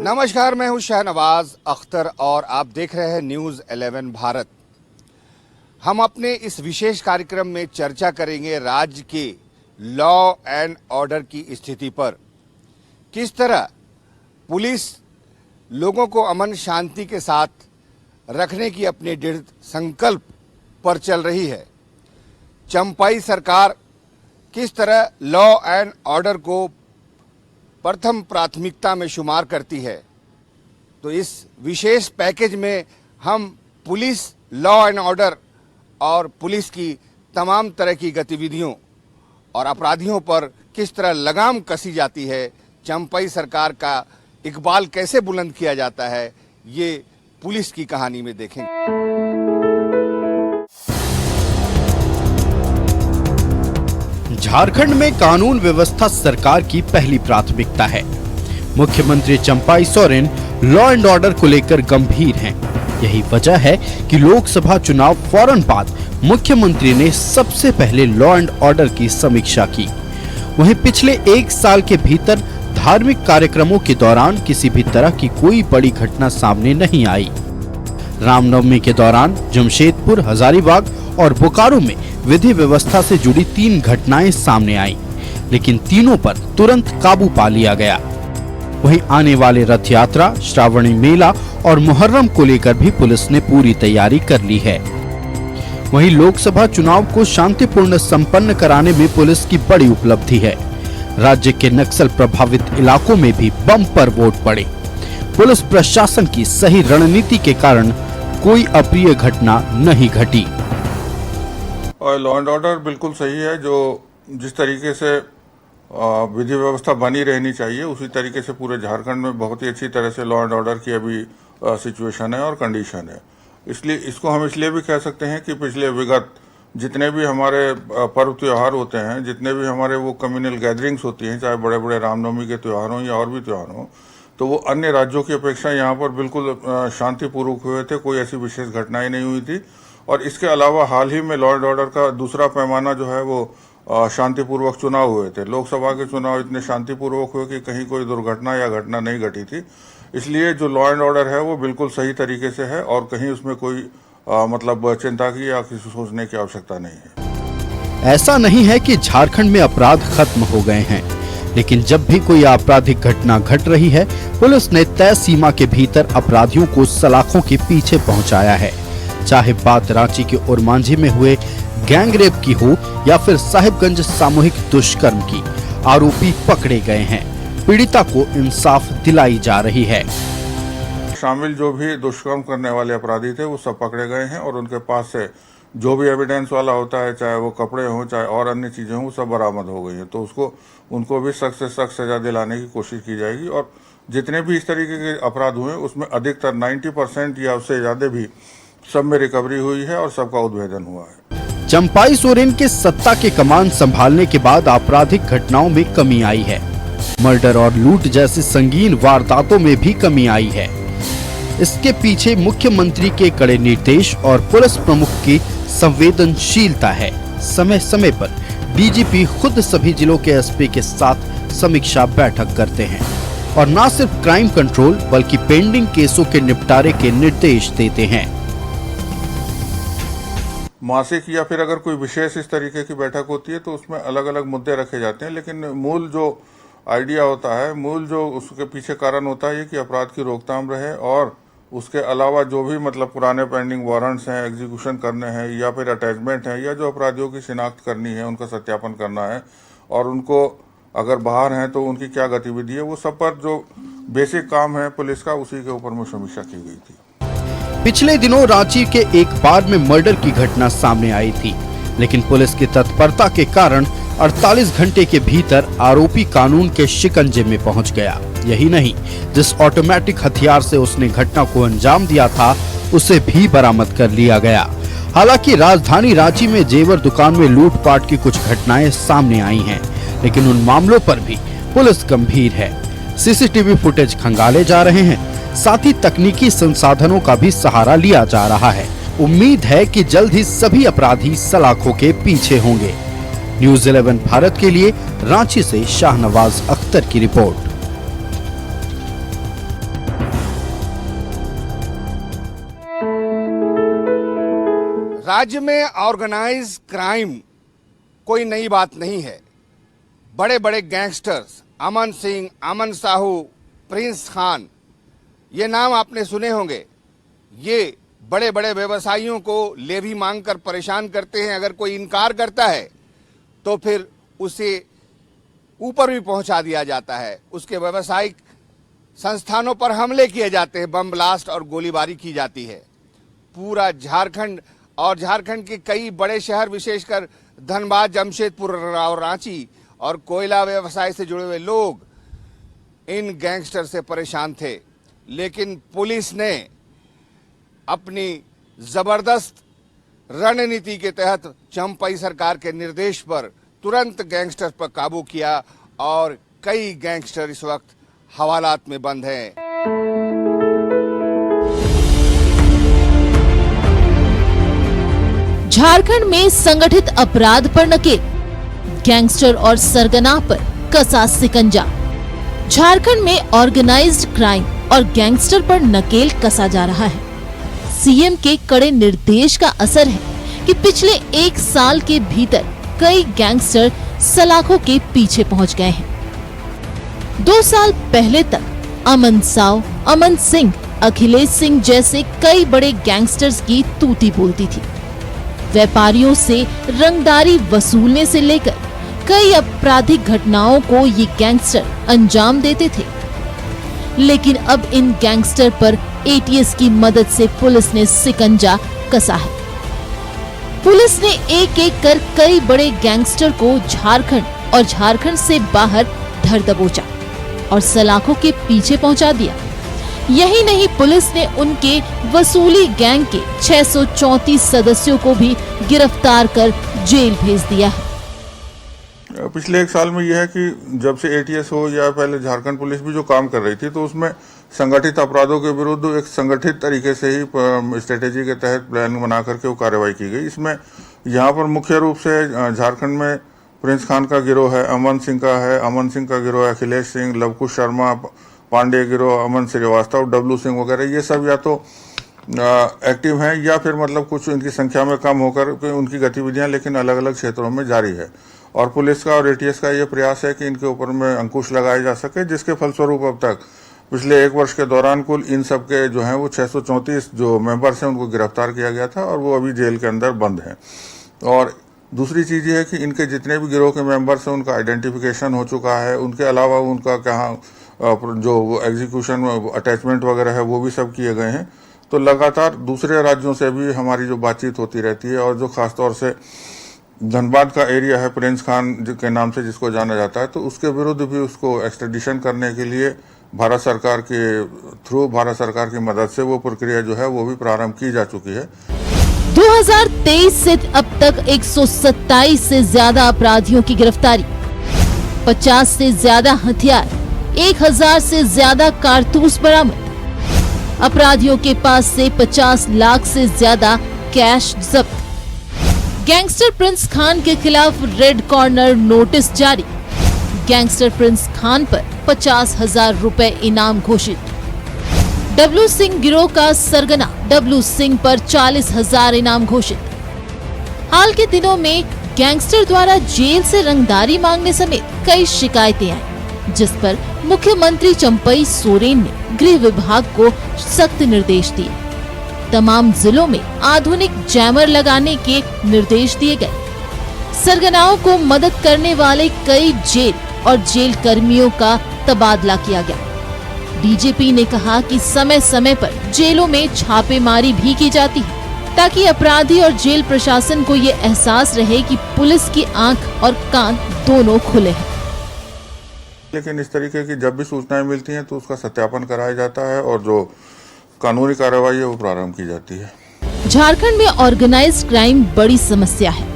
नमस्कार, मैं हूं शाहनवाज अख्तर और आप देख रहे हैं न्यूज़ 11 भारत। हम अपने इस विशेष कार्यक्रम में चर्चा करेंगे राज्य के लॉ एंड ऑर्डर की स्थिति पर। किस तरह पुलिस लोगों को अमन शांति के साथ रखने की अपने दृढ़ संकल्प पर चल रही है। चंपाई सरकार किस तरह लॉ एंड ऑर्डर को प्रथम प्राथमिकता में शुमार करती है। तो इस विशेष पैकेज में हम पुलिस, लॉ एंड ऑर्डर और पुलिस की तमाम तरह की गतिविधियों और अपराधियों पर किस तरह लगाम कसी जाती है, चंपाई सरकार का इकबाल कैसे बुलंद किया जाता है, ये पुलिस की कहानी में देखेंगे। झारखंड में कानून व्यवस्था सरकार की पहली प्राथमिकता है। मुख्यमंत्री Champai Soren law and order को लेकर गंभीर हैं। यही वजह है कि लोकसभा चुनाव फौरन बाद मुख्यमंत्री ने सबसे पहले लॉ एंड ऑर्डर की समीक्षा की। वहीं पिछले एक साल के भीतर धार्मिक कार्यक्रमों के दौरान किसी भी तरह की कोई बड़ी घटना सामने नहीं आई। रामनवमी के दौरान जमशेदपुर, हजारीबाग और बोकारो में विधि व्यवस्था से जुड़ी 3 घटनाएं सामने आईं, लेकिन तीनों पर तुरंत काबू पा लिया गया। वहीं आने वाले रथ यात्रा, श्रावणी मेला और मुहर्रम को लेकर भी पुलिस ने पूरी तैयारी कर ली है। वहीं लोकसभा चुनाव को शांतिपूर्ण संपन्न कराने में पुलिस की बड़ी उपलब्धि है। राज्य के नक्सल प्रभावित इलाकों में भी बम्पर वोट पड़े। पुलिस प्रशासन की सही रणनीति के कारण कोई अप्रिय घटना नहीं घटी। और लॉ एंड ऑर्डर बिल्कुल सही है। जो जिस तरीके से विधि व्यवस्था बनी रहनी चाहिए उसी तरीके से पूरे झारखंड में बहुत ही अच्छी तरह से लॉ एंड ऑर्डर की अभी सिचुएशन है और कंडीशन है। इसलिए इसको हम इसलिए भी कह सकते हैं कि पिछले विगत जितने भी हमारे पर्व त्यौहार होते हैं, जितने भी हमारे वो कम्युनल गैदरिंग्स होती हैं, चाहे बड़े बड़े रामनवमी के त्यौहार हों या और भी त्यौहार हों, तो वो अन्य राज्यों की अपेक्षा यहाँ पर बिल्कुल शांतिपूर्वक हुए थे। कोई ऐसी विशेष घटनाएं नहीं हुई थी। और इसके अलावा हाल ही में लॉ एंड ऑर्डर का दूसरा पैमाना जो है वो शांतिपूर्वक चुनाव हुए थे। लोकसभा के चुनाव इतने शांतिपूर्वक हुए कि कहीं कोई दुर्घटना या घटना नहीं घटी थी। इसलिए जो लॉ एंड ऑर्डर है वो बिल्कुल सही तरीके से है और कहीं उसमें कोई मतलब चिंता की या किसी सोचने की आवश्यकता नहीं है। ऐसा नहीं है कि झारखंड में अपराध खत्म हो गए हैं, लेकिन जब भी कोई आपराधिक घटना घट रही है, पुलिस ने तय सीमा के भीतर अपराधियों को सलाखों के पीछे पहुंचाया है। चाहे बात रांची के ओरमांझी में हुए गैंगरेप की हो या फिर साहिबगंज सामूहिक दुष्कर्म की, आरोपी पकड़े गए हैं। पीड़िता को इंसाफ दिलाई जा रही है। शामिल जो भी दुष्कर्म करने वाले अपराधी थे वो सब पकड़े गए हैं और उनके पास से जो भी एविडेंस वाला होता है, चाहे वो कपड़े हों चाहे और अन्य चीजें हों, वो सब बरामद हो गई हैं। तो उनको भी सख्त से सख्त सजा दिलाने की कोशिश की जाएगी। और जितने भी इस तरीके के अपराध हुए उसमें अधिकतर 90% या उससे ज्यादा भी सब में रिकवरी हुई है और सबका उद्भेदन हुआ है। चंपाई सोरेन के सत्ता के कमान संभालने के बाद आपराधिक घटनाओं में कमी आई है। मर्डर और लूट जैसी संगीन वारदातों में भी कमी आई है। इसके पीछे मुख्यमंत्री के कड़े निर्देश और पुलिस प्रमुख की संवेदनशीलता है। समय समय पर डीजीपी खुद सभी जिलों के एसपी के साथ समीक्षा बैठक करते हैं और न सिर्फ क्राइम कंट्रोल बल्कि पेंडिंग केसों के निपटारे के निर्देश देते हैं। मासिक या फिर अगर कोई विशेष इस तरीके की बैठक होती है तो उसमें अलग अलग मुद्दे रखे जाते हैं, लेकिन मूल जो आइडिया होता है, मूल जो उसके पीछे कारण होता है ये कि अपराध की रोकथाम रहे और उसके अलावा जो भी मतलब पुराने पेंडिंग वारंट्स हैं, एग्जीक्यूशन करने हैं या फिर अटैचमेंट है या जो अपराधियों की शिनाख्त करनी है, उनका सत्यापन करना है और उनको अगर बाहर हैं तो उनकी क्या गतिविधि है, वो सब पर जो बेसिक काम है पुलिस का, उसी के ऊपर में समीक्षा की गई थी। पिछले दिनों रांची के एक बार में मर्डर की घटना सामने आई थी, लेकिन पुलिस की तत्परता के कारण 48 घंटे के भीतर आरोपी कानून के शिकंजे में पहुंच गया। यही नहीं, जिस ऑटोमेटिक हथियार से उसने घटना को अंजाम दिया था उसे भी बरामद कर लिया गया। हालांकि राजधानी रांची में जेवर दुकान में लूटपाट की कुछ घटनाएं सामने आई हैं, लेकिन उन मामलों पर भी पुलिस गंभीर है। सीसीटीवी फुटेज खंगाले जा रहे हैं, साथ ही तकनीकी संसाधनों का भी सहारा लिया जा रहा है। उम्मीद है कि जल्द ही सभी अपराधी सलाखों के पीछे होंगे। न्यूज़ 11 भारत के लिए रांची से शाहनवाज अख्तर की रिपोर्ट। राज्य में ऑर्गेनाइज क्राइम कोई नई बात नहीं है। बड़े बड़े गैंगस्टर्स अमन सिंह, अमन साहू, प्रिंस खान, ये नाम आपने सुने होंगे। ये बड़े बड़े व्यवसायियों को लेवी मांगकर परेशान करते हैं। अगर कोई इनकार करता है तो फिर उसे ऊपर भी पहुंचा दिया जाता है। उसके व्यावसायिक संस्थानों पर हमले किए जाते हैं, बम ब्लास्ट और गोलीबारी की जाती है। पूरा झारखंड और झारखंड के कई बड़े शहर, विशेषकर धनबाद, जमशेदपुर और रांची और कोयला व्यवसाय से जुड़े हुए लोग इन गैंगस्टर से परेशान थे। लेकिन पुलिस ने अपनी जबरदस्त रणनीति के तहत चंपाई सरकार के निर्देश पर तुरंत गैंगस्टर पर काबू किया और कई गैंगस्टर इस वक्त हवालात में बंद हैं। झारखंड में संगठित अपराध पर नकेल, गैंगस्टर और सरगना पर कसा सिकंजा। झारखंड में ऑर्गेनाइज्ड क्राइम और गैंगस्टर पर नकेल कसा जा रहा है। सीएम के कड़े निर्देश का असर है कि पिछले 1 साल के भीतर कई गैंगस्टर सलाखों के पीछे पहुंच गए हैं। 2 साल पहले तक अमन साव, अमन सिंह, अखिलेश सिंह जैसे कई बड़े गैंगस्टर्स की तूती बोलती थी। व्यापारियों से रंगदारी वसूलने से लेकर कई आपराधिक घटनाओं को ये गैंगस्टर अंजाम देते थे। लेकिन अब इन गैंगस्टर पर एटीएस की मदद से पुलिस ने सिकंजा कसा है। पुलिस ने एक एक कर कई बड़े गैंगस्टर को झारखंड और झारखंड से बाहर धर दबोचा और सलाखों के पीछे पहुंचा दिया। यही नहीं, पुलिस ने उनके वसूली गैंग के 634 सदस्यों को भी गिरफ्तार कर जेल भेज दिया है। पिछले 1 साल में यह है कि जब से एटीएस हो या पहले झारखंड पुलिस भी जो काम कर रही थी, तो उसमें संगठित अपराधों के विरुद्ध एक संगठित तरीके से ही स्ट्रेटेजी के तहत प्लान बना करके वो कार्रवाई की गई। इसमें यहाँ पर मुख्य रूप से झारखंड में प्रिंस खान का गिरोह है, अमन सिंह का है, अमन सिंह का गिरोह है, अखिलेश सिंह, लवकुश शर्मा, पांडे गिरोह, अमन श्रीवास्तव, डब्लू सिंह वगैरह, ये सब या तो एक्टिव हैं या फिर मतलब कुछ इनकी संख्या में कम होकर उनकी गतिविधियां लेकिन अलग अलग क्षेत्रों में जारी है। और पुलिस का और एटीएस का ये प्रयास है कि इनके ऊपर में अंकुश लगाया जा सके, जिसके फलस्वरूप अब तक पिछले 1 वर्ष के दौरान कुल इन सब के जो हैं वो 634 जो मेंबर्स हैं उनको गिरफ्तार किया गया था और वो अभी जेल के अंदर बंद हैं। और दूसरी चीज़ ये है कि इनके जितने भी गिरोह के मेंबर्स हैं उनका आइडेंटिफिकेशन हो चुका है। उनके अलावा उनका कहाँ जो एग्जीक्यूशन अटैचमेंट वगैरह है वो भी सब किए गए हैं। तो लगातार दूसरे राज्यों से भी हमारी जो बातचीत होती रहती है और जो खासतौर से धनबाद का एरिया है प्रिंस खान के नाम से जिसको जाना जाता है, तो उसके विरुद्ध भी उसको एक्सट्रेडिशन करने के लिए भारत सरकार के थ्रू, भारत सरकार की मदद से वो प्रक्रिया जो है वो भी प्रारंभ की जा चुकी है। 2023 से अब तक 127 से ज्यादा अपराधियों की गिरफ्तारी, 50 से ज्यादा हथियार, 1000 से ज्यादा कारतूस बरामद, अपराधियों के पास से 50 लाख से ज्यादा कैश जब्त। गैंगस्टर प्रिंस खान के खिलाफ रेड कॉर्नर नोटिस जारी, गैंगस्टर प्रिंस खान पर 50,000 रुपए इनाम घोषित। डब्लू सिंह गिरोह का सरगना डब्लू सिंह पर 40,000 इनाम घोषित। हाल के दिनों में गैंगस्टर द्वारा जेल से रंगदारी मांगने समेत कई शिकायतें आई, जिस पर मुख्यमंत्री चंपई सोरेन ने गृह विभाग को सख्त निर्देश दिए। तमाम जिलों में आधुनिक जैमर लगाने के निर्देश दिए गए। सरगनाओं को मदद करने वाले कई जेल और जेल कर्मियों का तबादला किया गया। डीजीपी ने कहा कि समय समय पर जेलों में छापेमारी भी की जाती है, ताकि अपराधी और जेल प्रशासन को ये एहसास रहे कि पुलिस की आंख और कान दोनों खुले हैं। लेकिन इस तरीके की जब भी सूचनाएं मिलती हैं तो उसका सत्यापन कराया जाता है और जो कानूनी कार्रवाई है वो प्रारंभ की जाती है। झारखंड में ऑर्गेनाइज्ड क्राइम बड़ी समस्या है।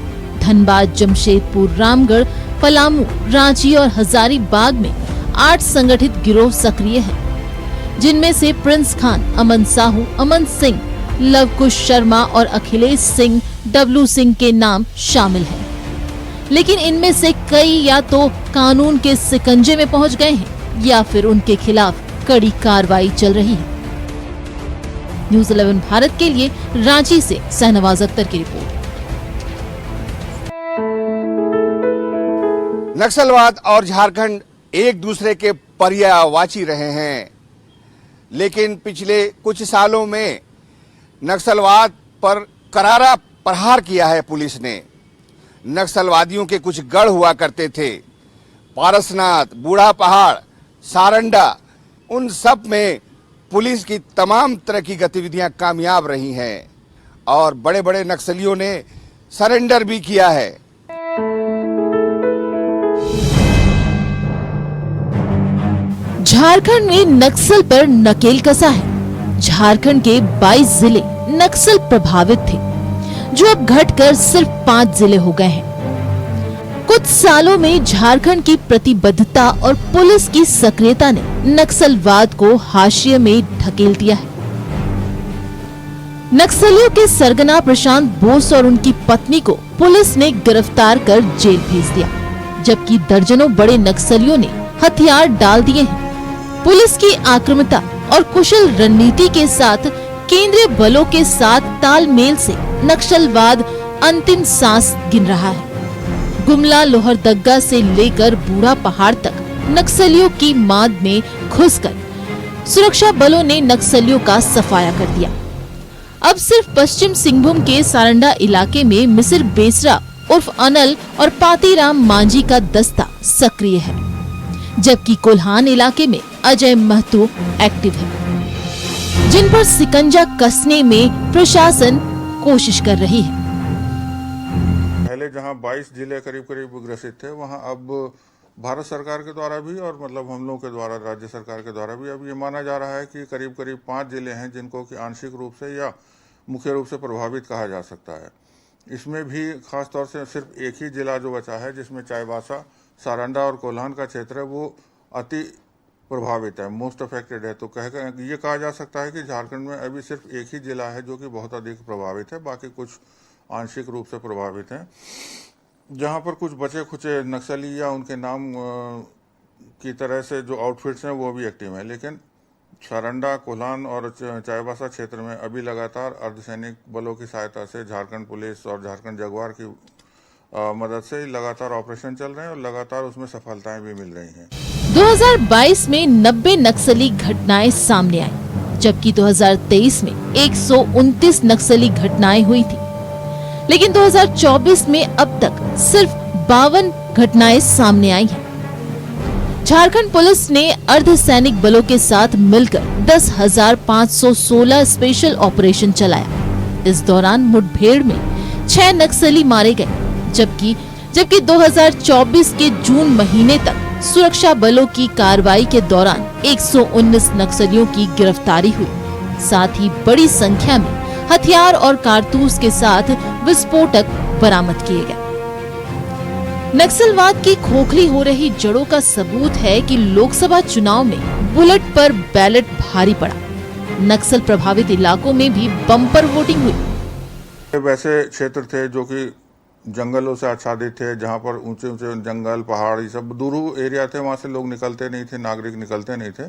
धनबाद, जमशेदपुर, रामगढ़, पलामू, रांची और हजारीबाग में 8 संगठित गिरोह सक्रिय हैं, जिनमें से प्रिंस खान, अमन साहू, अमन सिंह, लवकुश शर्मा और अखिलेश सिंह, डब्लू सिंह के नाम शामिल हैं। लेकिन इनमें से कई या तो कानून के शिकंजे में पहुंच गए हैं या फिर उनके खिलाफ कड़ी कार्रवाई चल रही है। न्यूज 11 भारत के लिए रांची से शहनवाज अख्तर की रिपोर्ट। नक्सलवाद और झारखंड एक दूसरे के पर्यायवाची रहे हैं, लेकिन पिछले कुछ सालों में नक्सलवाद पर करारा प्रहार किया है पुलिस ने। नक्सलवादियों के कुछ गढ़ हुआ करते थे, पारसनाथ, बूढ़ा पहाड़, सारंडा, उन सब में पुलिस की तमाम तरह की गतिविधियां कामयाब रही हैं और बड़े बड़े नक्सलियों ने सरेंडर भी किया है। झारखंड में नक्सल पर नकेल कसा है। झारखंड के 22 जिले नक्सल प्रभावित थे, जो अब घटकर सिर्फ 5 जिले हो गए हैं। कुछ सालों में झारखंड की प्रतिबद्धता और पुलिस की सक्रियता ने नक्सलवाद को हाशिए में ढकेल दिया है। नक्सलियों के सरगना प्रशांत बोस और उनकी पत्नी को पुलिस ने गिरफ्तार कर जेल भेज दिया, जबकि दर्जनों बड़े नक्सलियों ने हथियार डाल दिए हैं। पुलिस की आक्रामकता और कुशल रणनीति के साथ केंद्रीय बलों के साथ तालमेल से नक्सलवाद अंतिम सांस गिन रहा है। गुमला, लोहरदग्गा से लेकर बूढ़ा पहाड़ तक नक्सलियों की मांद में घुसकर सुरक्षा बलों ने नक्सलियों का सफाया कर दिया। अब सिर्फ पश्चिम सिंहभूम के सारंडा इलाके में मिसिर बेसरा उर्फ अनल और पातीराम मांझी का दस्ता सक्रिय है, जबकि कोल्हान इलाके में अजय महतो एक्टिव है, जिन पर सिकंजा कसने में प्रशासन कोशिश कर रही है। पहले जहां 22 जिले करीब करीब ग्रसित थे, वहां अब भारत सरकार के द्वारा भी और मतलब हम लोगों के द्वारा, राज्य सरकार के द्वारा भी अब ये माना जा रहा है कि करीब करीब 5 जिले हैं जिनको कि आंशिक रूप से या मुख्य रूप से प्रभावित कहा जा सकता है। इसमें भी खास तौर से सिर्फ एक ही जिला जो बचा है, जिसमें चाईबासा, सारंडा और कोल्हान का क्षेत्र है, वो अति प्रभावित है, मोस्ट अफेक्टेड है। तो ये कहा जा सकता है कि झारखंड में अभी सिर्फ एक ही जिला है जो कि बहुत अधिक प्रभावित है, बाकी कुछ आंशिक रूप से प्रभावित हैं, जहां पर कुछ बचे खुचे नक्सली या उनके नाम की तरह से जो आउटफिट्स हैं वो भी एक्टिव हैं। लेकिन सारंडा, कोल्हान और चाईबासा क्षेत्र में अभी लगातार अर्धसैनिक बलों की सहायता से झारखंड पुलिस और झारखंड जगुआर की मदद से लगातार ऑपरेशन चल रहे हैं और लगातार उसमें सफलताएं भी मिल रही हैं। 2022 में 90 नक्सली घटनाएं सामने आई, जबकि 2023 में 129 नक्सली घटनाएं हुई थी। लेकिन 2024 में अब तक सिर्फ 52 घटनाएं सामने आई हैं। झारखंड पुलिस ने अर्धसैनिक बलों के साथ मिलकर 10,516 स्पेशल ऑपरेशन चलाया। इस दौरान मुठभेड़ में 6 नक्सली मारे गए, जबकि 2024 के जून महीने तक सुरक्षा बलों की कार्रवाई के दौरान 119 नक्सलियों की गिरफ्तारी हुई। साथ ही बड़ी संख्या में हथियार और कारतूस के साथ विस्फोटक बरामद किए गए। नक्सलवाद की खोखली हो रही जड़ों का सबूत है कि लोकसभा चुनाव में बुलेट पर बैलेट भारी पड़ा। नक्सल प्रभावित इलाकों में भी बम्पर वोटिंग हुई। वैसे क्षेत्र थे जो कि जंगलों से आच्छादित थे, जहां पर ऊंचे ऊंचे जंगल, पहाड़, ये सब दूर एरिया थे, वहां से लोग निकलते नहीं थे, नागरिक निकलते नहीं थे।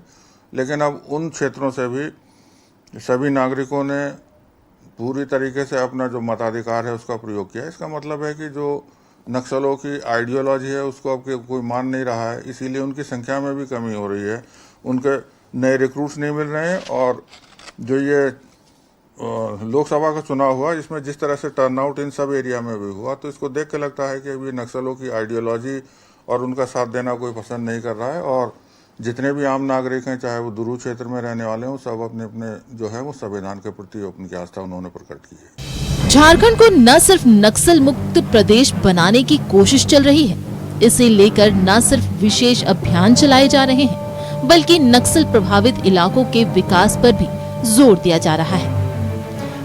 लेकिन अब उन क्षेत्रों से भी सभी नागरिकों ने पूरी तरीके से अपना जो मताधिकार है उसका प्रयोग किया। इसका मतलब है कि जो नक्सलों की आइडियोलॉजी है उसको अब कोई मान नहीं रहा है, इसीलिए उनकी संख्या में भी कमी हो रही है, उनके नए रिक्रूट्स नहीं मिल रहे हैं। और जो ये लोकसभा का चुनाव हुआ, जिसमें जिस तरह से टर्नआउट इन सब एरिया में भी हुआ, तो इसको देख के लगता है कि अभी नक्सलों की आइडियोलॉजी और उनका साथ देना कोई पसंद नहीं कर रहा है। और जितने भी आम नागरिक हैं, चाहे वो दुरू क्षेत्र में रहने वाले हों, सब अपने अपने जो है वो संविधान के प्रति अपनी आस्था उन्होंने प्रकट की है। झारखंड को न सिर्फ नक्सल मुक्त प्रदेश बनाने की कोशिश चल रही है, इसे लेकर न सिर्फ विशेष अभियान चलाए जा रहे हैं, बल्कि नक्सल प्रभावित इलाकों के विकास पर भी जोर दिया जा रहा है।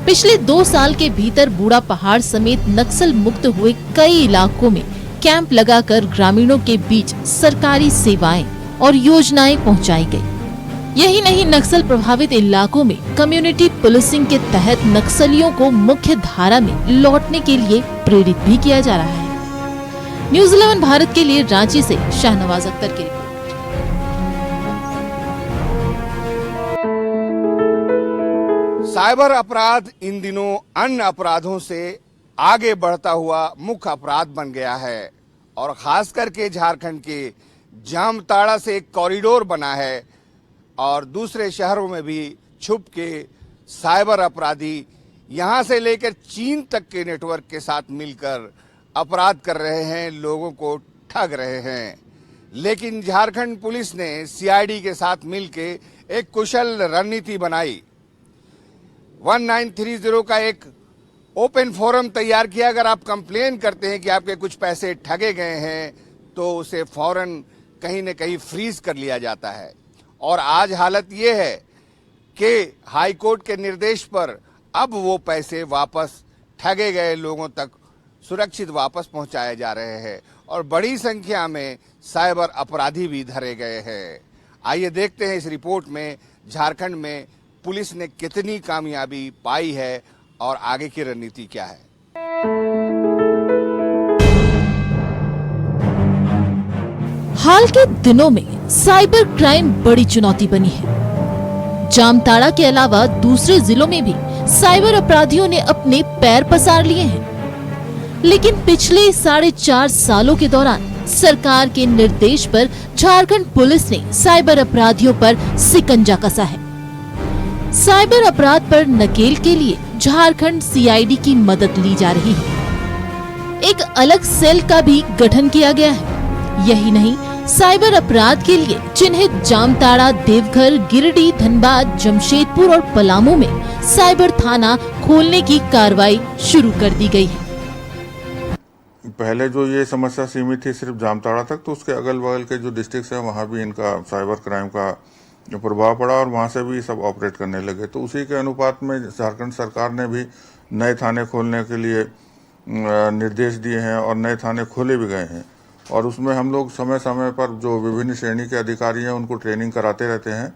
पिछले 2 साल के भीतर बूढ़ा पहाड़ समेत नक्सल मुक्त हुए कई इलाकों में कैंप लगाकर ग्रामीणों के बीच सरकारी सेवाएं और योजनाएं पहुंचाई गई। यही नहीं, नक्सल प्रभावित इलाकों में कम्युनिटी पुलिसिंग के तहत नक्सलियों को मुख्य धारा में लौटने के लिए प्रेरित भी किया जा रहा है। न्यूज 11 भारत के लिए रांची से शहनवाज अख्तर की रिपोर्ट। साइबर अपराध इन दिनों अन्य अपराधों से आगे बढ़ता हुआ मुख्य अपराध बन गया है और खास करके झारखंड के जामताड़ा से एक कॉरिडोर बना है और दूसरे शहरों में भी छुप के साइबर अपराधी यहां से लेकर चीन तक के नेटवर्क के साथ मिलकर अपराध कर रहे हैं, लोगों को ठग रहे हैं। लेकिन झारखंड पुलिस ने सीआईडी के साथ मिलकर एक कुशल रणनीति बनाई। 1930 का एक ओपन फोरम तैयार किया। अगर आप कंप्लेन करते हैं कि आपके कुछ पैसे ठगे गए हैं तो उसे फौरन कहीं न कहीं फ्रीज कर लिया जाता है। और आज हालत ये है कि हाई कोर्ट के निर्देश पर अब वो पैसे वापस ठगे गए लोगों तक सुरक्षित वापस पहुंचाए जा रहे हैं और बड़ी संख्या में साइबर अपराधी भी धरे गए हैं। आइए देखते हैं इस रिपोर्ट में झारखंड में पुलिस ने कितनी कामयाबी पाई है और आगे की रणनीति क्या है। हाल के दिनों में साइबर क्राइम बड़ी चुनौती बनी है। जामताड़ा के अलावा दूसरे जिलों में भी साइबर अपराधियों ने अपने पैर पसार लिए हैं। लेकिन पिछले 4.5 सालों के दौरान सरकार के निर्देश पर झारखंड पुलिस ने साइबर अपराधियों पर सिकंजा कसा है। साइबर अपराध पर नकेल के लिए झारखंड सीआईडी की मदद ली जा रही है। एक अलग सेल का भी गठन किया गया है। यही नहीं, साइबर अपराध के लिए चिन्हित जामताड़ा, देवघर, गिरिडीह, धनबाद, जमशेदपुर और पलामू में साइबर थाना खोलने की कार्रवाई शुरू कर दी गई है। पहले जो ये समस्या सीमित थी सिर्फ जामताड़ा तक, तो उसके अगल बगल के जो डिस्ट्रिक्ट है वहाँ भी इनका साइबर क्राइम का प्रभाव पड़ा और वहाँ से भी सब ऑपरेट करने लगे। तो उसी के अनुपात में झारखंड सरकार ने भी नए थाने खोलने के लिए निर्देश दिए हैं और नए थाने खोले भी गए हैं। और उसमें हम लोग समय समय पर जो विभिन्न श्रेणी के अधिकारी हैं उनको ट्रेनिंग कराते रहते हैं।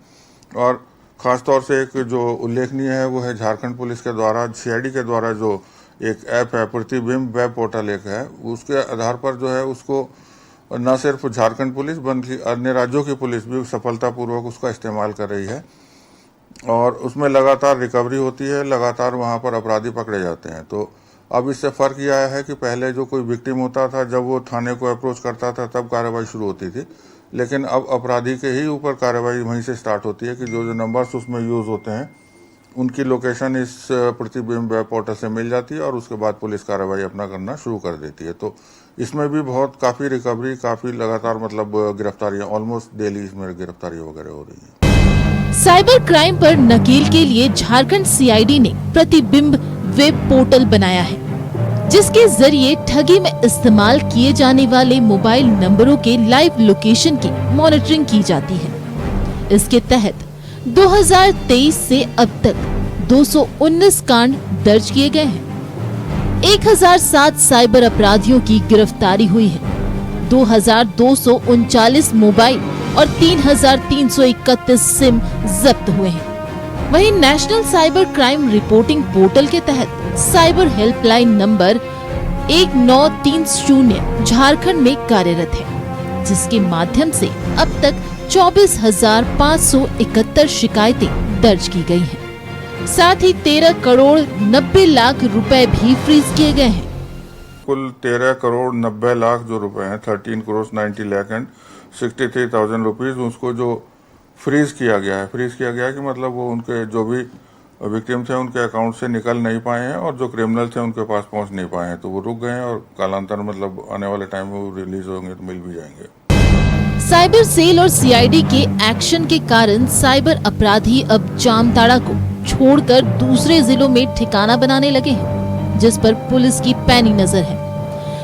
और ख़ासतौर से एक जो उल्लेखनीय है वो है झारखंड पुलिस के द्वारा सीआईडी के द्वारा जो एक ऐप है, प्रतिबिंब वेब पोर्टल एक है, उसके आधार पर जो है उसको न सिर्फ झारखंड पुलिस बल्कि अन्य राज्यों की पुलिस भी सफलतापूर्वक उसका इस्तेमाल कर रही है और उसमें लगातार रिकवरी होती है, लगातार वहाँ पर अपराधी पकड़े जाते हैं। तो अब इससे फ़र्क यह आया है कि पहले जो कोई विक्टिम होता था, जब वो थाने को अप्रोच करता था तब कार्रवाई शुरू होती थी, लेकिन अब अपराधी के ही ऊपर कार्रवाई वहीं से स्टार्ट होती है कि जो नंबर्स उसमें यूज़ होते हैं उनकी लोकेशन इस प्रतिबिंब वेब पोर्टल से मिल जाती है और उसके बाद पुलिस कार्रवाई अपना करना शुरू कर देती है। तो इसमें भी काफ़ी रिकवरी, काफ़ी लगातार मतलब गिरफ्तारियां, ऑलमोस्ट डेली इसमें गिरफ्तारियां वगैरह हो रही हैं। साइबर क्राइम पर नकेल के लिए झारखंड सीआईडी ने प्रतिबिंब वेब पोर्टल बनाया है, जिसके जरिए ठगी में इस्तेमाल किए जाने वाले मोबाइल नंबरों के लाइव लोकेशन की मॉनिटरिंग की जाती है। इसके तहत 2023 से अब तक 219 कांड दर्ज किए गए हैं। 1007 साइबर अपराधियों की गिरफ्तारी हुई है। 2239 मोबाइल और 3331 सिम जब्त हुए हैं। वहीं national cyber crime reporting portal के तहत साइबर हेल्पलाइन नंबर 1930 झारखंड में कार्यरत है, जिसके माध्यम से अब तक 24,571 शिकायतें दर्ज की गई हैं। साथ ही 13 करोड़ 90 लाख रुपए भी फ्रीज किए गए हैं। कुल 13 करोड़ 90 लाख जो रुपए हैं, 13 करोड़ 90 लाख एंड 63,000 रुपीज, उसको जो फ्रीज किया गया है कि मतलब वो उनके जो भी विक्टिम थे उनके अकाउंट से निकल नहीं पाए हैं और जो क्रिमिनल थे उनके पास पहुंच नहीं पाए हैं, तो वो रुक गए हैं और कालांतर मतलब आने वाले टाइम में वो रिलीज होंगे तो मिल भी जाएंगे। साइबर सेल और सीआईडी के एक्शन के कारण साइबर अपराधी अब जामताड़ा को छोड़कर दूसरे जिलों में ठिकाना बनाने लगे हैं, जिस पर पुलिस की पैनी नजर है।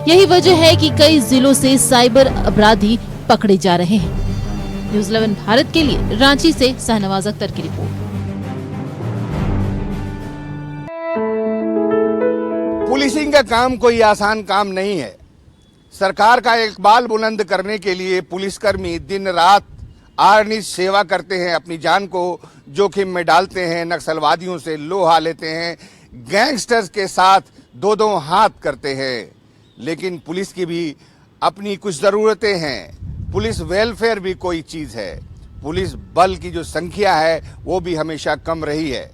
यही वजह है कि कई जिलों से साइबर अपराधी पकड़े जा रहे हैं। न्यूज़ 11 भारत के लिए रांची से सहनवाज अख्तर की रिपोर्ट। पुलिसिंग का काम कोई आसान काम नहीं है। सरकार का इकबाल बुलंद करने के लिए पुलिसकर्मी दिन रात अहर्निश सेवा करते हैं, अपनी जान को जोखिम में डालते हैं, नक्सलवादियों से लोहा लेते हैं, गैंगस्टर्स के साथ दो हाथ करते हैं। लेकिन पुलिस की भी अपनी कुछ ज़रूरतें हैं। पुलिस वेलफेयर भी कोई चीज़ है। पुलिस बल की जो संख्या है वो भी हमेशा कम रही है।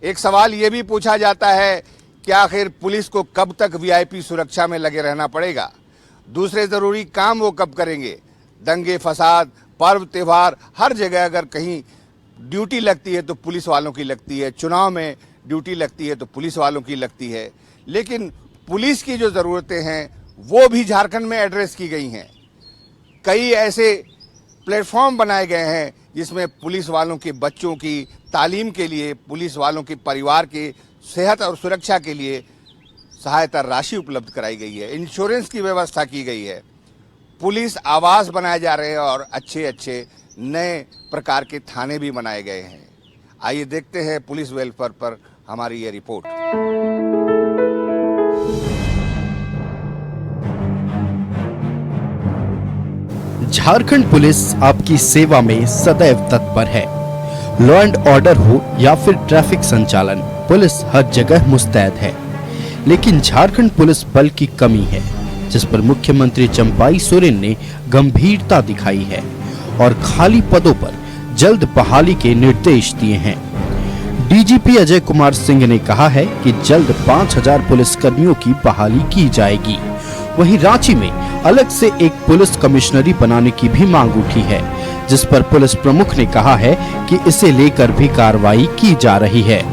एक सवाल ये भी पूछा जाता है कि आखिर पुलिस को कब तक वीआईपी सुरक्षा में लगे रहना पड़ेगा? दूसरे जरूरी काम वो कब करेंगे? दंगे फसाद, पर्व त्योहार, हर जगह अगर कहीं ड्यूटी लगती है तो पुलिस वालों की लगती है, चुनाव में ड्यूटी लगती है तो पुलिस वालों की लगती है। लेकिन पुलिस की जो ज़रूरतें हैं वो भी झारखंड में एड्रेस की गई हैं। कई ऐसे प्लेटफॉर्म बनाए गए हैं जिसमें पुलिस वालों के बच्चों की तालीम के लिए, पुलिस वालों के परिवार के सेहत और सुरक्षा के लिए सहायता राशि उपलब्ध कराई गई है, इंश्योरेंस की व्यवस्था की गई है, पुलिस आवास बनाए जा रहे हैं और अच्छे अच्छे नए प्रकार के थाने भी बनाए गए हैं। आइए देखते हैं पुलिस वेलफेयर पर हमारी ये रिपोर्ट। झारखंड पुलिस आपकी सेवा में सदैव तत्पर है। लॉ एंड ऑर्डर हो या फिर ट्रैफिक संचालन, पुलिस हर जगह मुस्तैद है। लेकिन झारखंड पुलिस बल की कमी है, जिस पर मुख्यमंत्री चंपाई सोरेन ने गंभीरता दिखाई है और खाली पदों पर जल्द बहाली के निर्देश दिए हैं। डीजीपी अजय कुमार सिंह ने कहा है कि जल्द 5000 पुलिसकर्मियों की बहाली की जाएगी। वहीं रांची में अलग से एक पुलिस कमिश्नरी बनाने की भी मांग उठी है, जिस पर पुलिस प्रमुख ने कहा है कि इसे लेकर भी कार्रवाई की जा रही है।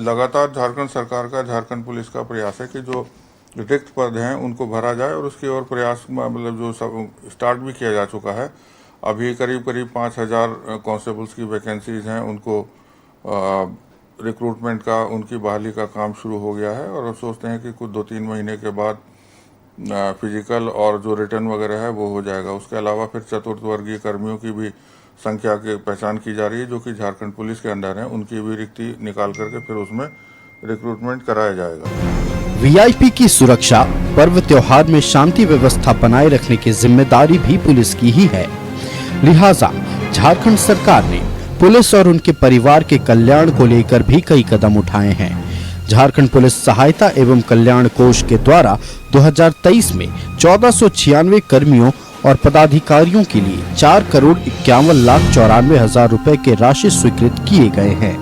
लगातार झारखंड सरकार का, झारखंड पुलिस का प्रयास है कि जो रिक्त पद हैं उनको भरा जाए और उसकी ओर प्रयास मतलब जो सब स्टार्ट भी किया जा चुका है। अभी करीब 5000 कांस्टेबल्स की वैकेंसीज हैं, उनको रिक्रूटमेंट का, उनकी बहाली का काम शुरू हो गया है और सोचते हैं कि कुछ 2-3 महीने के बाद फिजिकल और जो रिटर्न वगैरह है वो हो जाएगा। उसके अलावा फिर चतुर्थ वर्गीय कर्मियों की भी संख्या की पहचान की जा रही है जो कि झारखंड पुलिस के अंडर है, उनकी भी रिक्ति निकाल करके फिर उसमें रिक्रूटमेंट कराया जाएगा। वीआईपी की सुरक्षा, पर्व त्योहार में शांति व्यवस्था बनाए रखने की जिम्मेदारी भी पुलिस की ही है। लिहाजा झारखंड सरकार ने पुलिस और उनके परिवार के कल्याण को लेकर भी कई कदम उठाए हैं। झारखंड पुलिस सहायता एवं कल्याण कोष के द्वारा 2023 में 1496 कर्मियों और पदाधिकारियों के लिए 4,51,94,000 रुपए के राशि स्वीकृत किए गए हैं।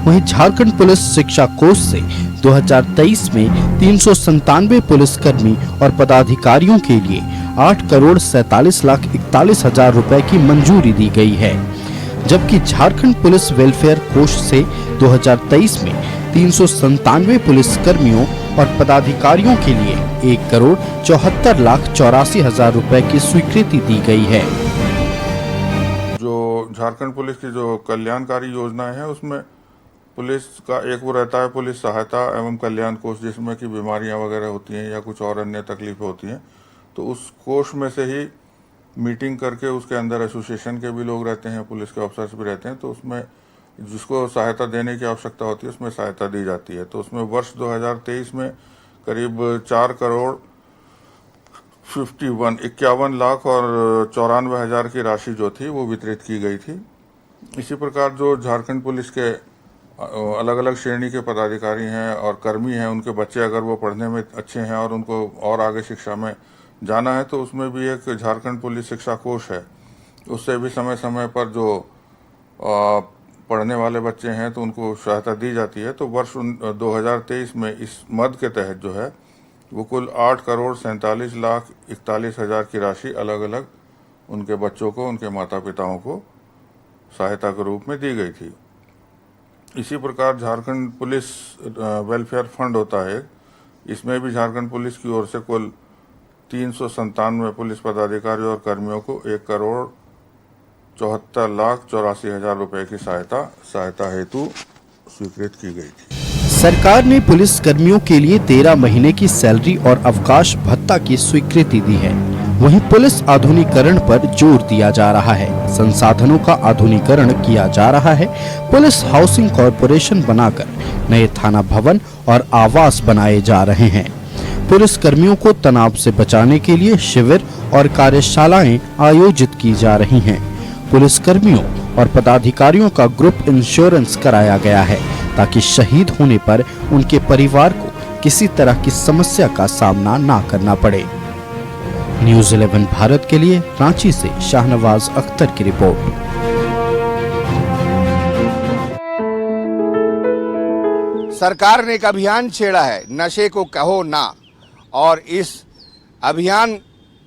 वहीं झारखंड पुलिस शिक्षा कोष से 2023 में 397 पुलिसकर्मी और पदाधिकारियों के लिए 8,47,41,000 रुपए की मंजूरी दी गई है, जबकि झारखंड पुलिस वेलफेयर कोष से 2023 में 397 पुलिसकर्मियों और पदाधिकारियों के लिए 1,74,84,000 रुपए की स्वीकृति दी गई है। जो झारखंड पुलिस की जो कल्याणकारी योजनाएं हैं उसमें पुलिस का एक वो रहता है पुलिस सहायता एवं कल्याण कोष, जिसमें कि बीमारियां वगैरह होती हैं या कुछ और अन्य तकलीफें होती हैं, तो उस कोष में से ही मीटिंग करके उसके अंदर एसोसिएशन के भी लोग रहते हैं, पुलिस के ऑफिसर्स भी रहते हैं, तो उसमें जिसको सहायता देने की आवश्यकता होती है उसमें सहायता दी जाती है। तो उसमें वर्ष 2023 में करीब 4,51,94,000 की राशि जो थी वो वितरित की गई थी। इसी प्रकार जो झारखंड पुलिस के अलग अलग श्रेणी के पदाधिकारी हैं और कर्मी हैं, उनके बच्चे अगर वो पढ़ने में अच्छे हैं और उनको और आगे शिक्षा में जाना है तो उसमें भी एक झारखंड पुलिस शिक्षा कोष है, उससे भी समय समय पर जो पढ़ने वाले बच्चे हैं तो उनको सहायता दी जाती है। तो वर्ष 2023 में इस मद के तहत जो है वो कुल 8,47,41,000 की राशि अलग अलग उनके बच्चों को, उनके माता पिताओं को सहायता के रूप में दी गई थी। इसी प्रकार झारखंड पुलिस वेलफेयर फंड होता है, इसमें भी झारखंड पुलिस की ओर से कुल 397 पुलिस पदाधिकारी और कर्मियों को 1,74,84,000 रुपए की सहायता हेतु स्वीकृत की गई थी। सरकार ने पुलिस कर्मियों के लिए 13 महीने की सैलरी और अवकाश भत्ता की स्वीकृति दी है। वहीं पुलिस आधुनिकीकरण पर जोर दिया जा रहा है, संसाधनों का आधुनिकीकरण किया जा रहा है। पुलिस हाउसिंग कॉरपोरेशन बनाकर नए थाना भवन और आवास बनाए जा रहे हैं। पुलिस कर्मियों को तनाव से बचाने के लिए शिविर और कार्यशालाएं आयोजित की जा रही हैं। पुलिस कर्मियों और पदाधिकारियों का ग्रुप इंश्योरेंस कराया गया है ताकि शहीद होने पर उनके परिवार को किसी तरह की समस्या का सामना ना करना पड़े। न्यूज़ 11 भारत के लिए रांची से शाहनवाज अख्तर की रिपोर्ट। सरकार ने एक अभियान छेड़ा है, नशे को कहो ना, और इस अभियान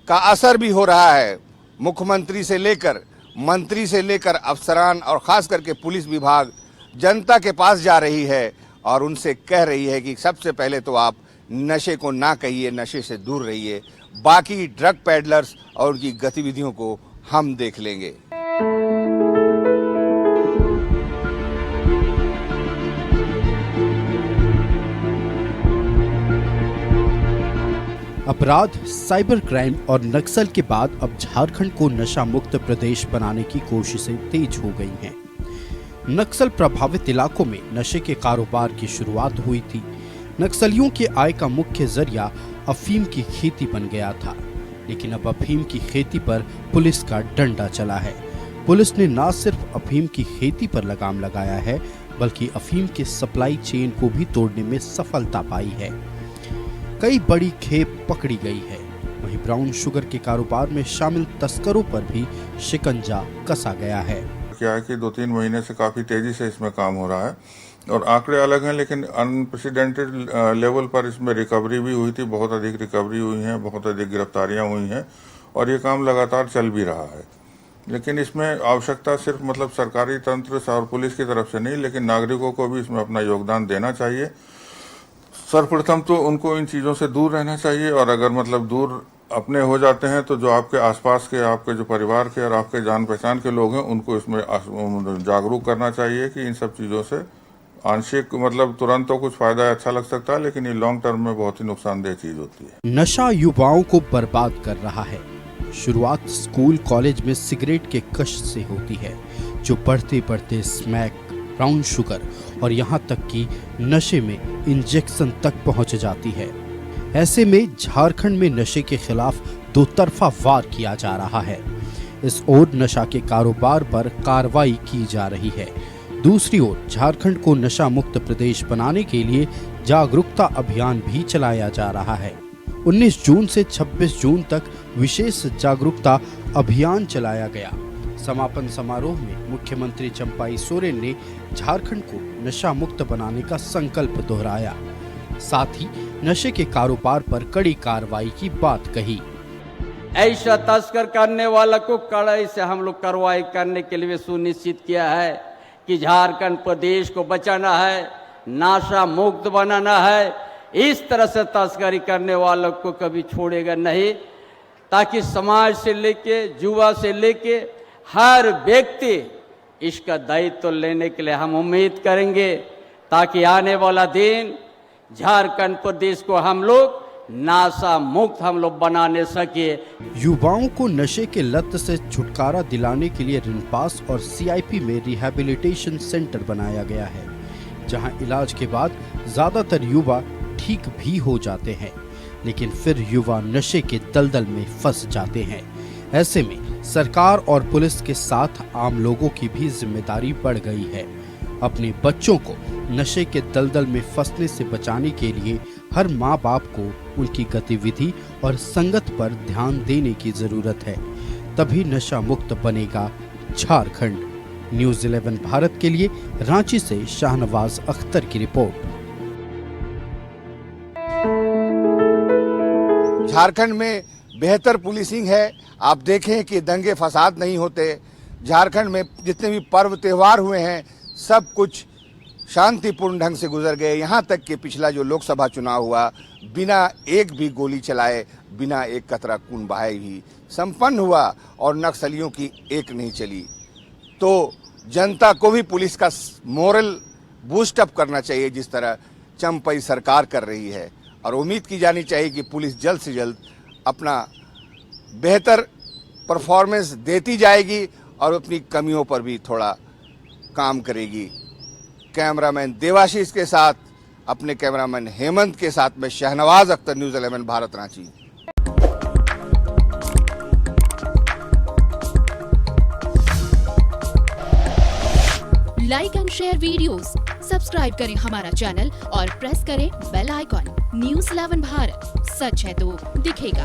का असर भी हो रहा है। मुख्यमंत्री से लेकर मंत्री से लेकर अफसरान और खास करके पुलिस विभाग जनता के पास जा रही है और उनसे कह रही है कि सबसे पहले तो आप नशे को ना कहिए, नशे से दूर रहिए, बाकी ड्रग पैडलर्स और उनकी गतिविधियों को हम देख लेंगे। अपराध, साइबर क्राइम और नक्सल के बाद अब झारखंड को नशा मुक्त प्रदेश बनाने की कोशिशें तेज हो गई हैं। नक्सल प्रभावित इलाकों में नशे के कारोबार की शुरुआत हुई थी। नक्सलियों की आय का मुख्य जरिया अफीम की खेती बन गया था, लेकिन अब अफीम की खेती पर पुलिस का डंडा चला है। पुलिस ने न सिर्फ अफीम की खेती पर लगाम लगाया है, बल्कि अफीम के सप्लाई चेन को भी तोड़ने में सफलता पाई है। कई बड़ी खेप पकड़ी गई है। वहीं ब्राउन शुगर के कारोबार में शामिल तस्करों पर भी शिकंजा कसा गया है। क्या है कि 2-3 महीने से काफी तेजी से इसमें काम हो रहा है और आंकड़े अलग हैं, लेकिन अनप्रेसिडेंटेड लेवल पर इसमें रिकवरी भी हुई थी। बहुत अधिक रिकवरी हुई है, बहुत अधिक गिरफ्तारियां हुई हैं और ये काम लगातार चल भी रहा है। लेकिन इसमें आवश्यकता सिर्फ मतलब सरकारी तंत्र और पुलिस की तरफ से नहीं, लेकिन नागरिकों को भी इसमें अपना योगदान देना चाहिए। सर्वप्रथम तो उनको इन चीज़ों से दूर रहना चाहिए और अगर मतलब दूर अपने हो जाते हैं तो जो आपके आसपास के, आपके जो परिवार के और आपके जान पहचान के लोग हैं, उनको इसमें जागरूक करना चाहिए कि इन सब चीज़ों से आंशिक मतलब तुरंत तो कुछ फायदा अच्छा लग सकता है, लेकिन ये लॉन्ग टर्म में बहुत ही नुकसानदेह चीज होती है। नशा युवाओं को बर्बाद कर रहा है। शुरुआत स्कूल कॉलेज में सिगरेट के कश से होती है, जो बढ़ते बढ़ते स्मैक, ब्राउन शुगर और यहाँ तक कि नशे में इंजेक्शन तक पहुँच जाती है। ऐसे में झारखंड में नशे के खिलाफ दो तरफा वार किया जा रहा है। इस ओर नशा के कारोबार पर कार्रवाई की जा रही है, दूसरी ओर झारखंड को नशा मुक्त प्रदेश बनाने के लिए जागरूकता अभियान भी चलाया जा रहा है। 19 जून से 26 जून तक विशेष जागरूकता अभियान चलाया गया। समापन समारोह में मुख्यमंत्री चंपाई सोरेन ने झारखंड को नशा मुक्त बनाने का संकल्प दोहराया। साथ ही नशे के कारोबार पर कड़ी कार्रवाई की बात कही। ऐसा तस्कर करने वाला को कड़ाई से हम लोग कार्रवाई करने के लिए सुनिश्चित किया है कि झारखंड प्रदेश को बचाना है, नशा मुक्त बनाना है। इस तरह से तस्करी करने वालों को कभी छोड़ेगा नहीं, ताकि समाज से लेके युवा से लेके हर व्यक्ति इसका दायित्व लेने के लिए हम उम्मीद करेंगे, ताकि आने वाला दिन झारखंड प्रदेश को हम लोग नशा मुक्त हम लोग बनाने सके। युवाओं को नशे के लत से छुटकारा दिलाने के लिए रिनपास और सीआईपी में रिहैबिलिटेशन सेंटर बनाया गया है, जहां इलाज के बाद ज्यादातर युवा ठीक भी हो जाते हैं, लेकिन फिर युवा नशे के दलदल में फंस जाते हैं। ऐसे में सरकार और पुलिस के साथ आम लोगों की भी जिम्मेदारी बढ़ गई है। अपने बच्चों को नशे के दलदल में फंसने से बचाने के लिए हर माँ बाप को उनकी गतिविधि और संगत पर ध्यान देने की जरूरत है, तभी नशा मुक्त बनेगा झारखंड। न्यूज़ 11 भारत के लिए रांची से शाहनवाज अख्तर की रिपोर्ट। झारखंड में बेहतर पुलिसिंग है। आप देखें कि दंगे फसाद नहीं होते। झारखंड में जितने भी पर्व त्योहार हुए हैं, सब कुछ शांतिपूर्ण ढंग से गुजर गए। यहाँ तक कि पिछला जो लोकसभा चुनाव हुआ, बिना एक भी गोली चलाए, बिना एक कतरा खून बहाए ही संपन्न हुआ और नक्सलियों की एक नहीं चली। तो जनता को भी पुलिस का मोरल बूस्ट अप करना चाहिए, जिस तरह चंपाई सरकार कर रही है, और उम्मीद की जानी चाहिए कि पुलिस जल्द से जल्द अपना बेहतर परफॉर्मेंस देती जाएगी और अपनी कमियों पर भी थोड़ा काम करेगी। कैमरामैन देवाशीष के साथ, अपने कैमरामैन हेमंत के साथ में Shahnawaz Akhtar, news 11 Bharat, Ranchi. Like and share videos, subscribe करें हमारा चैनल और प्रेस करें बेल आइकॉन। न्यूज़ 11 भारत, सच है तो दिखेगा।